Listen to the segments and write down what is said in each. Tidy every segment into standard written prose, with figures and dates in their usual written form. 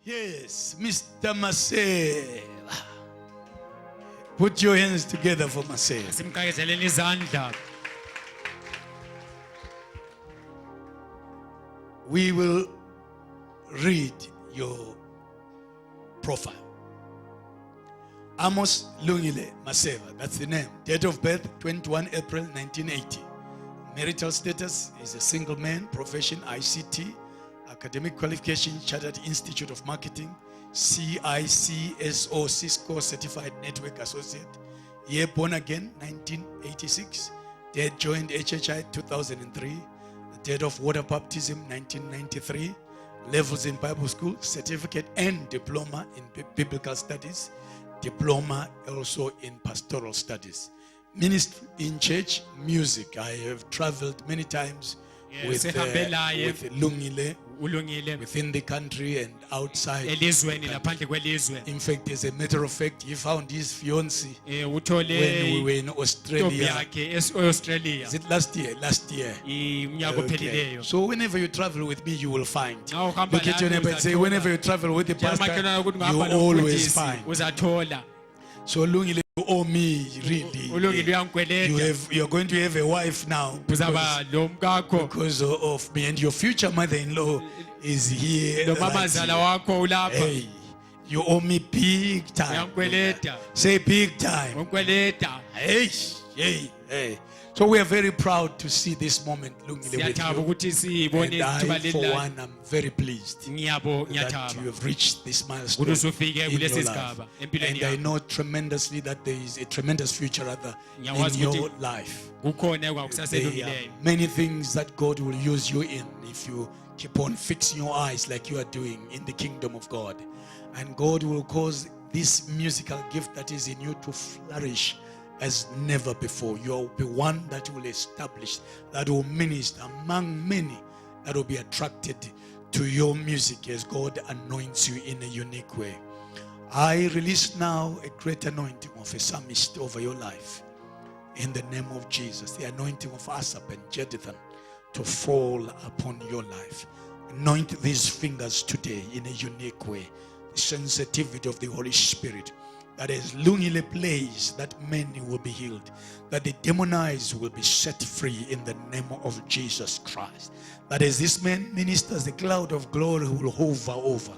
Yes, Mr. Masela. Put your hands together for Masela. Simqakezeleni izandla. We will read your profile. Amos Lungile Maseva, that's the name. Date of birth, 21 April 1980. Marital status is a single man. Profession, ICT. Academic qualification, Chartered Institute of Marketing. CICSO, Cisco Certified Network Associate. Year born again, 1986. Date joined HHI, 2003. Date of water baptism, 1993. Levels in Bible school, certificate and diploma in biblical studies. Diploma also in pastoral studies. Ministry in church, music. I have traveled many times with Lungile within the country and outside. In fact, as a matter of fact, he found his fiancée when we were in Australia. Is it last year? Last year. Okay. So whenever you travel with me, you will find. Look at your neighbor and say, whenever you travel with the pastor, you always find. So Lungile, you owe me really. You're going to have a wife now because of me, and your future mother-in-law is here. Right. Hey, you owe me big time. Say big time. Hey, hey, hey. So we are very proud to see this moment, Lungile, with you. And I, for one, am very pleased that you have reached this milestone in your life. And I know tremendously that there is a tremendous future in your life. There are many things that God will use you in if you keep on fixing your eyes like you are doing in the kingdom of God. And God will cause this musical gift that is in you to flourish as never before. You'll be one that will establish, that will minister among many, that will be attracted to your music as God anoints you in a unique way. I release now a great anointing of a psalmist over your life in the name of Jesus. The anointing of Asaph and Jeduthun to fall upon your life. Anoint these fingers today in a unique way. The sensitivity of the Holy Spirit, that as Lungile plays, that many will be healed, that the demonized will be set free in the name of Jesus Christ. That as this man ministers, the cloud of glory will hover over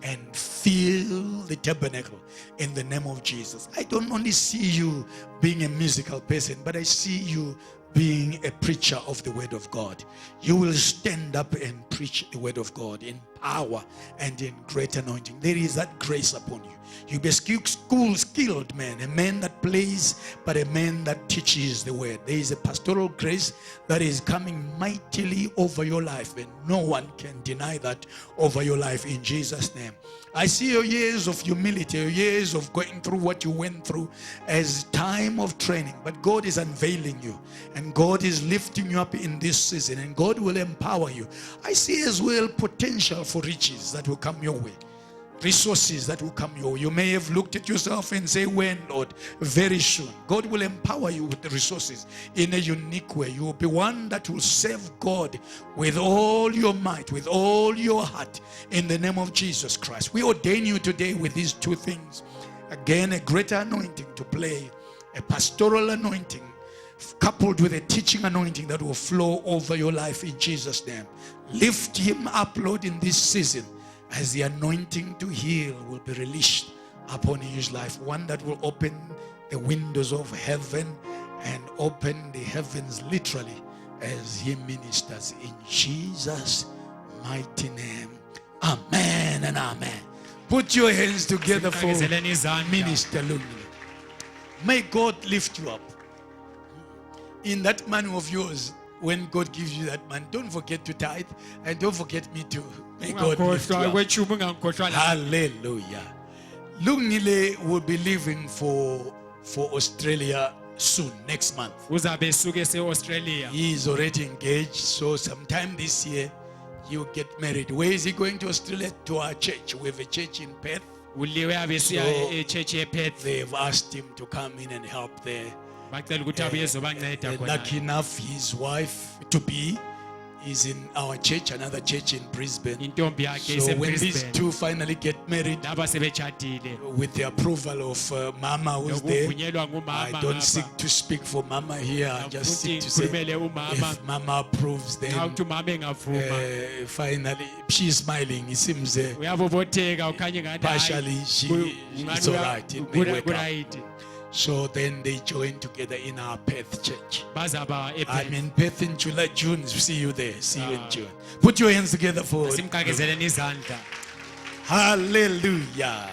and fill the tabernacle in the name of Jesus. I don't only see you being a musical person, but I see you being a preacher of the word of God. You will stand up and preach the word of God in power and in great anointing. There is that grace upon you. You'll be a skilled man, a man that plays, but a man that teaches the word. There is a pastoral grace that is coming mightily over your life, and no one can deny that over your life in Jesus' name. I see your years of humility, your years of going through what you went through as time of training, but God is unveiling you, and God is lifting you up in this season, and God will empower you. I see as well potential for riches that will come your way. Resources that will come your way. You may have looked at yourself and say, when, Lord? Very soon. God will empower you with the resources in a unique way. You will be one that will serve God with all your might, with all your heart, in the name of Jesus Christ. We ordain you today with these two things. Again, a greater anointing to play, a pastoral anointing coupled with a teaching anointing that will flow over your life in Jesus' name. Lift him up, Lord, in this season, as the anointing to heal will be released upon his life. One that will open the windows of heaven and open the heavens literally as he ministers in Jesus' mighty name. Amen and amen. Put your hands together for Minister Lungile. May God lift you up. In that manner of yours, when God gives you that man, don't forget to tithe and don't forget me too. May God lift you up. Hallelujah. Lungile will be leaving for Australia soon, next month. He is already engaged, so sometime this year he'll get married. Where is he going to Australia? To our church. We have a church in Perth. So they've asked him to come in and help there. Lucky enough, his wife to be is in our church, another church in Brisbane. intombi yakhe So when these iseBrisbane two finally get married, laba sebetshadile with the approval of Mama who's there, nokuvunyelwa I ngumama don't ngapha. seek to speak for Mama here. I just Futhi seek to say, ngikhulumele umama if Mama approves, then xa uthi umama engavuma finally she's smiling. It seems uyabobotheka ukhanye ngathi partially it's all right. It may work out. right. So then they join together in our Perth church. bazaba I'm in Perth in July, June. See you there. See you in June. Put your hands together for simqakezeleni izandla. Hallelujah.